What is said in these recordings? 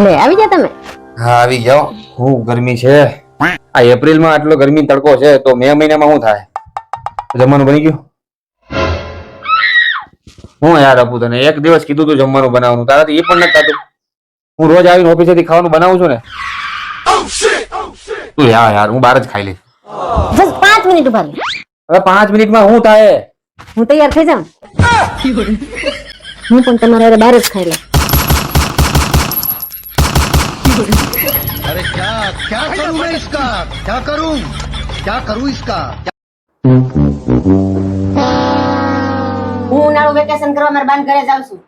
લે આવી જા તમે. હા આવી જાઓ. હું ગરમી છે આ એપ્રિલ માં આટલો ગરમી તડકો છે તો મે મહિનામાં શું થાય? જમવાનું બની ગયું? હું યાર આપું તને એક દિવસ કીધું તું જમવાનું બનાવવાનું તારાથી એ પણ નથી થતું. હું રોજ આવીને ઓફિસેથી ખાવાનું બનાવું છું ને. તું યાર હું બહાર જ ખાઈ લઈશ. બસ 5 મિનિટ ઉભા રહો. હવે 5 મિનિટમાં શું થાય? હું તૈયાર થઈ જાઉં. હું પણ તમારે હારે બહાર જ ખાઈ લઉં. अरे क्या करूं मैं इसका क्या करूं इसका હું ઉનાળુ વેકેશન કરવા મારા બાન ઘરે જાઉં છું.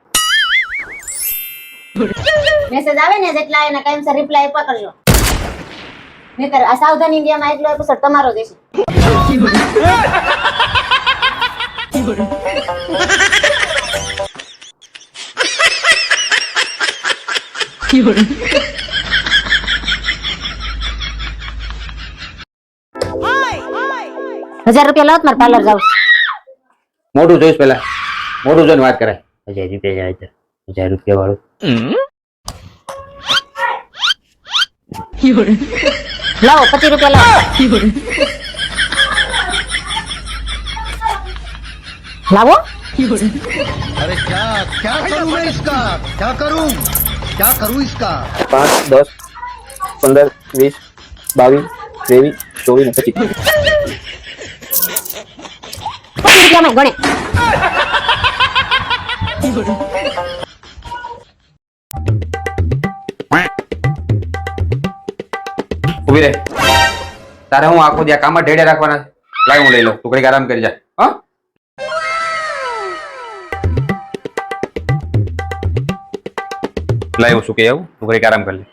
મેસેજ આવે ને જેટલા એના ટાઈમસર રિપ્લાય આપ્યા કરજો. નહીતર આ સાવધાન ઇન્ડિયામાં એટલો એપિસોડ તમારો જ હશે. ₹1000 લાવ મારે પાર્લર જાવ. મોઢું જોઈશ પેલા. મોઢું જોઈને વાત કરાય. 1000 રૂપિયા જાય છે. 1000 રૂપિયા વાળું. લાવો ₹25 લાવો. લાવો. अरे क्या करूं मैं इसका क्या करूं इसका 5 10 15 20 22 23 24 25 ₹25 માં ગણે. ઉભી રે. તારે હું આખો દી કામમાં ઢેડે રાખવાના? લાવ હું લઈ લઉં. તું ઘડીક આરામ કરી જા. હા લાવ શું કે આવું તું ઘડીક આરામ કરી લે.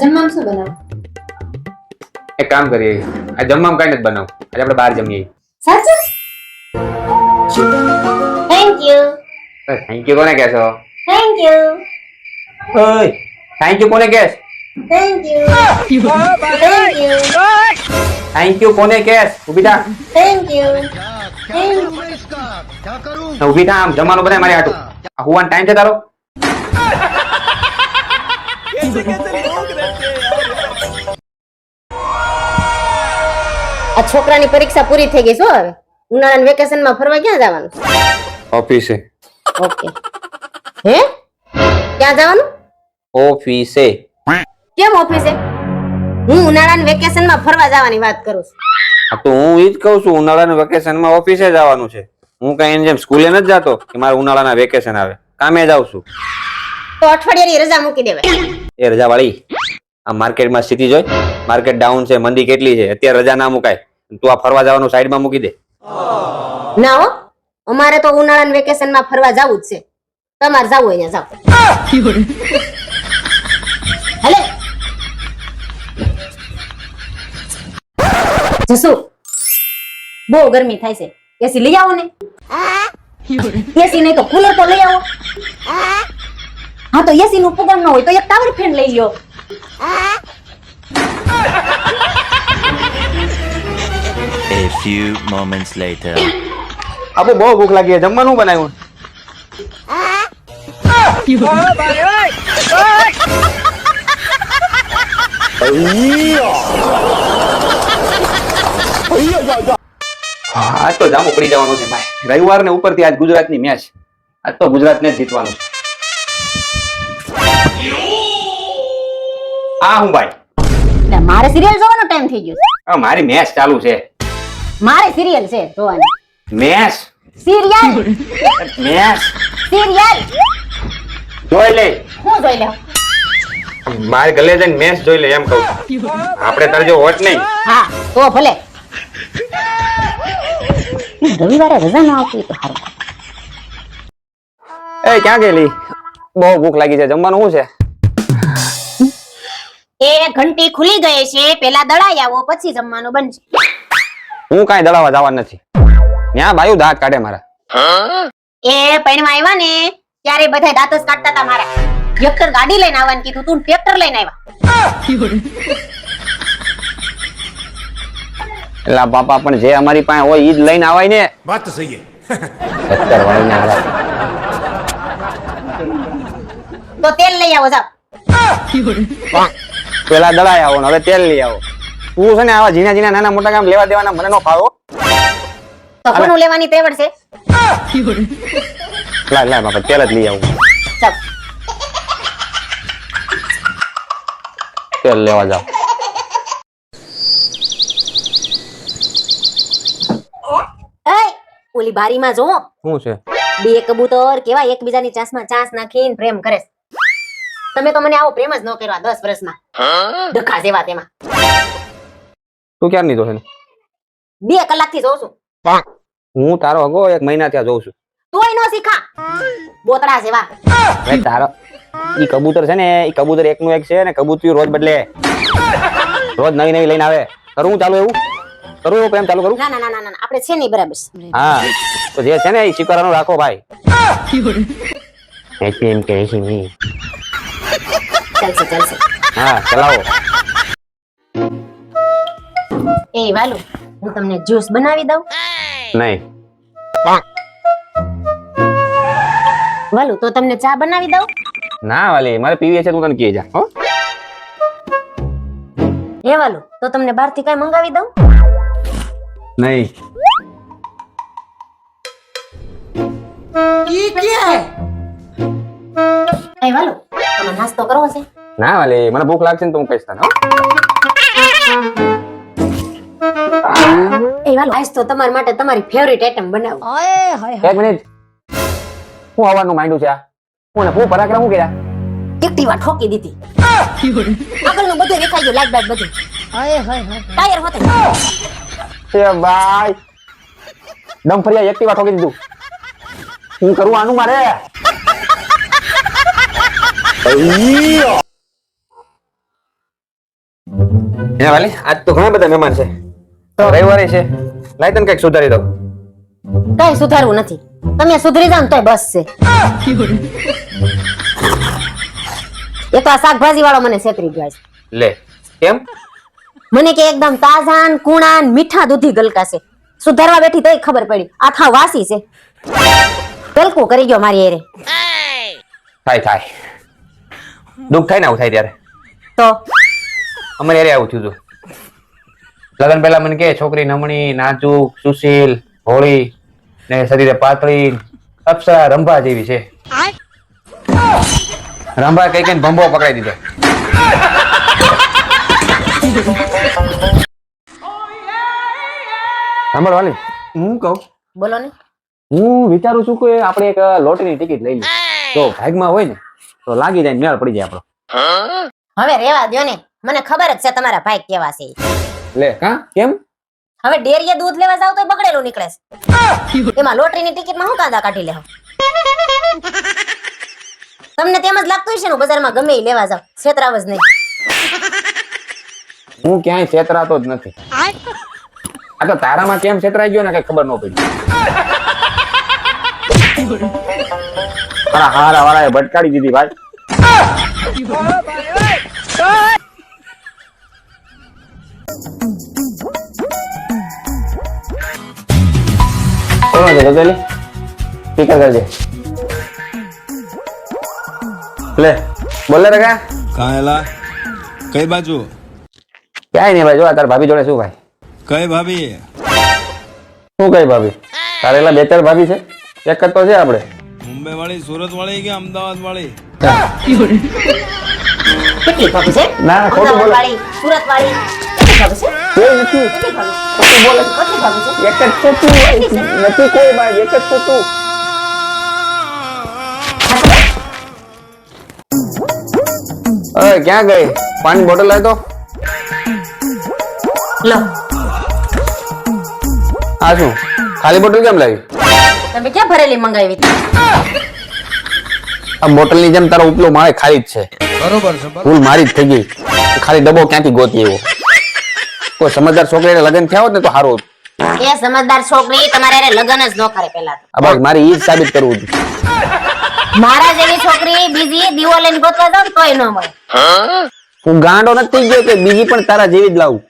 જમવામાં શું બનાવ? એક કામ કરીએ આ જમવામાં કઈ નથી બનાવું. આજે આપણે બહાર જમીએ. સાચું? Thank you. થેન્ક યુ કોને કહેશો? Thank you. ઓય થેન્ક યુ કોને કહેશ? Thank you. Thank you. Thank you કોને કહેશ? ઊભી થા. Thank you. क्या करूं मैं इसका क्या करूं ઊભી થા. આમ જમવાનું બનાય મારી હાટુ. આ હુવાનો ટાઈમ છે તારો? આ છોકરાની પરીક્ષા પૂરી થઈ ગઈ છે હવે. ઉનાળાના વેકેશનમાં ફરવા ક્યાં જવાનું? ઓફિસે. ઓકે. હે? ક્યાં જવાનું? ઓફિસે. કેમ ઓફિસે? હું ઉનાળાના વેકેશનમાં ફરવા જવાની વાત કરું છું. હા તો હું ઈ જ કહું છું ઉનાળાના વેકેશનમાં ઓફિસે જવાનું છે. હું કઈ એની જેમ સ્કૂલે નથી જતો કે મારે ઉનાળાના વેકેશન આવે. કામે જાઉં છું. તો અઠવાડિયાની રજા મૂકી દેવાય. એ રજા વાળી આ માર્કેટમાં સ્થિતિ જોઈ. માર્કેટ ડાઉન છે, મંદી કેટલી છે. અત્યારે રજા ના મુકાય. તું આ ફરવા જવાનું સાઈડમાં મૂકી દે. ના હો, અમારે તો ઉનાળાના વેકેશનમાં ફરવા જવું જ છે. તમારે જવું હોય જાવ. હાલે જસુ. બહુ ગરમી થાય છે. એસી લઈ આવો ને. એસી નહીં તો કુલર તો લઈ આવો. હા તો એસી નું પગાર ન હોય તો એક ટાવર ફેન લઈ લ્યો. A few moments later. આપો બહુ ભૂખ લાગી છે. જમવાનું બનાવ્યું? આજ તો જામો પડી જવાનો છે ભાઈ. રવિવાર ને ઉપરથી આજ ગુજરાતની મેચ. આજ તો ગુજરાતને જ જીતવાનું છે. આ હું ભાઈ એટલે મારે સિરિયલ જોવાનો ટાઈમ થઈ ગયો છે. આ મારી મેચ ચાલુ છે. મારે સિરિયલ છે જોવાની. મેચ સિરિયલ મેચ સિરિયલ જોઈ લે. હું જોઈ લઉં. મારે ગલે જઈને મેચ જોઈ લે એમ કહું. આપણે તારે જો હોટ નહીં. હા તો ભલે. રવિવારે રજા ન આવતી તો સારું. એ ક્યાં ગયેલી? બહુ ભૂખ લાગી છે. જમવાનું શું છે? એ ઘંટી ખુલી ગઈ છે. પેલા દળાઈ આવો પછી જમવાનું બનશે. હું કાંઈ દળાવા જવાનું નથી. ત્યાં બાયુ દાંત કાઢે મારા. એ પૈણમાં આવ્યા ને ત્યારે બધા દાંત જ કાઢતા હતા મારા. ટ્રેક્ટર ગાડી લઈને આવવાનું કીધું તું ટ્રેક્ટર લઈને આવ્યા. એલા બાપા પણ જે અમારી પાસે હોય ઈ જ લઈને આવાય ને. बात तो सही है. 70 વાળીને હારા. તો તેલ લઈ આવો જાઓ. પેલા દળાઈ આવો ને હવે તેલ લઈ આવો. તું છે ને આવા ઝીણા ઝીણા નાના મોટા કામ લેવા દેવાના મને નો ફાવો. તો કોનું લેવાની તેવડ છે? લાય બાપા તેલ જ લઈ આવું. ચાલ. તેલ લેવા જાવ. એય ઓલી બારીમાં જો શું છે? બે કબૂતર કેવા એકબીજાની ચાંસમાં ચાંસ નાખીને પ્રેમ કરે છે. તમે તો મને આવો પ્રેમ જ ન કર્યો આ 10 વર્ષમાં. ડખા જેવા તેમાં. તું ક્યારે નીધો છે? 2 કલાકથી જોઉં છું. હું તારો અગો 1 મહિના ત્યાં જોઉં છું. તોય નો શીખા. બોતડા જેવા. ભાઈ તારો ઈ કબૂતર છે ને ઈ કબૂતર એકનું એક છે ને કબૂતરી રોજ બદલે. રોજ નવી નવી લઈને આવે. કરું ચાલુ એવું? કરું એવું પ્રેમ ચાલુ કરું? ના ના ના ના આપણે છે નહીં બરાબર. હા તો જે છે ને ઈ સ્વીકારવાનું રાખો ભાઈ. એમ કે છે નહીં. ચાલશે ચાલશે. હા ચલાવો. એ વાલુ હું તમને જ્યુસ બનાવી દઉં. નહીં વાલુ તો તમને ચા બનાવી દઉં. ના વાલી મારે પીવી છે તું તને કહી જા હો. એ વાલુ તો તમને બહારથી કઈ મંગાવી દઉં. નહીં એ વાલુ તમે નાસ્તો કરવો છે? ના વાલી મને ભૂખ લાગશે ને તો હું કહીશ તને હો. એ વાલુ આજ તો તમારા માટે તમારી ફેવરિટ આઈટમ બનાવું. એક મિનિટ હું આવવાનું માંડ્યું છે આ હું પરાક્રમ હું કર્યા એક્ટિવા ઠોકી દીધી. આગળનું બધું દેખાઈ ગયું લાઈટ બાઈટ બધું. ટાયર હોતે. એ ભાઈ દમ ફરિયા એક્ટિવા ઠોકી દીધું. હું કરું આનું મારે હે વાલી આજ તો ઘણા બધા મહેમાન છે રવિવારે છે લાઈ તને કઈક સુધારી દઉં. કઈ સુધારવું નથી. તમે સુધરી જાવ ને તોય બસ છે. એ તો આ શાકભાજી વાળો મને છેતરી ગયો છે. લે કેમ? મને કે એકદમ તાજા ને કુણા ને મીઠા દૂધી ગલકા છે. સુધારવા બેઠી તોય ખબર પડી આખા વાસી છે. ગલકું કરી ગયો મારી એરે. થાય દુઃખ થાય ને આવું થાય ત્યારે. તો અમારે યારે આવું થયું હતું. લગ્ન પહેલા મને કે છોકરી નમણી નાજુક સુશીલ હોળી ને શરીરે પાતળી અપ્સરા રંભા જેવી છે. રંભા કઈ કઈ ભંભો પકડાઈ દીધો. સાંભળ વાલી હું કહું બોલો ને. હું વિચારું છું કે આપણે એક લોટરીની ટિકિટ લઈ લઈએ તો ભાગમાં હોય ને તો લાગી જાય મેળ પડી જાય આપણો. હવે રેવા દ્યો ને. મને ખબર જ છે તમારા ભાઈ કેવા છે. લે કા કેમ? હવે ડેરીએ દૂધ લેવા જાવ તો બગડેલું નીકળે છે. એમાં લોટરીની ટિકિટમાં હું કાંદા કાઢી લેવા. તમને તેમ જ લાગતું હશે ને બજારમાં ગમે ઈ લેવા જાવ છેતરાવ જ નહીં. હું ક્યાંય છેતરાતો જ નથી. આ તો તારામાં કેમ છેતરાઈ ગયો ને કઈ ખબર ન પડી. હારા વાળાએ ભટકાડી દીધી ભાઈ. કોણ છે ગગલી? સ્પીકર કરજે. લે બોલ રે કા કાહેલા કઈ બાજુ? ક્યાંય નહીં ભાઈ. જો તાર ભાભી જોડે શું ભાઈ? કઈ ભાભી? શું કઈ ભાભી? તારે એલા 2-4 ભાભી છે? એક જ તો છે આપણે. મુંબઈ વાળી, સુરત વાળી કે અમદાવાદ વાળી? કેટલી ભાભી છે? ના ખોટું અમદાવાદ બોલે. વાળી, સુરત વાળી કેટલી ભાભી છે? કોઈ નથી. કેટલી ભાભી? ખોટું બોલે. કેટલી ભાભી છે? એક જ છે તું. નથી કોઈ ભાઈ. એક જ છે તું. ક્યાં ગઈ? પાણી બોટલ લાય તો. લો આ શું ખાલી બોટલ કેમ લાવી? તમે ક્યાં ભરેલી મંગાવી હતી? આ બોટલ ની જેમ તારો ઉપલો માળે ખાલી જ છે. બરોબર છે. ભૂલ મારી જ થઈ ગઈ. ખાલી ડબ્બો ક્યાંથી ગોતી એવો. કોઈ સમજદાર છોકરીને લગ્ન થયા હોત ને તો સારું હતું. એ સમજદાર છોકરી તમારે હારે લગ્ન જ ન કરે પેલા તો. આ બસ મારી ઈ જ સાબિત કરવું હતું. મારા જેવી છોકરી બીજી દીવો લઈને ગોતવા જાવ ને તોય ન મળે. હું ગાંડો નથી થઈ ગયો કે બીજી પણ તારા જેવી જ લાવું.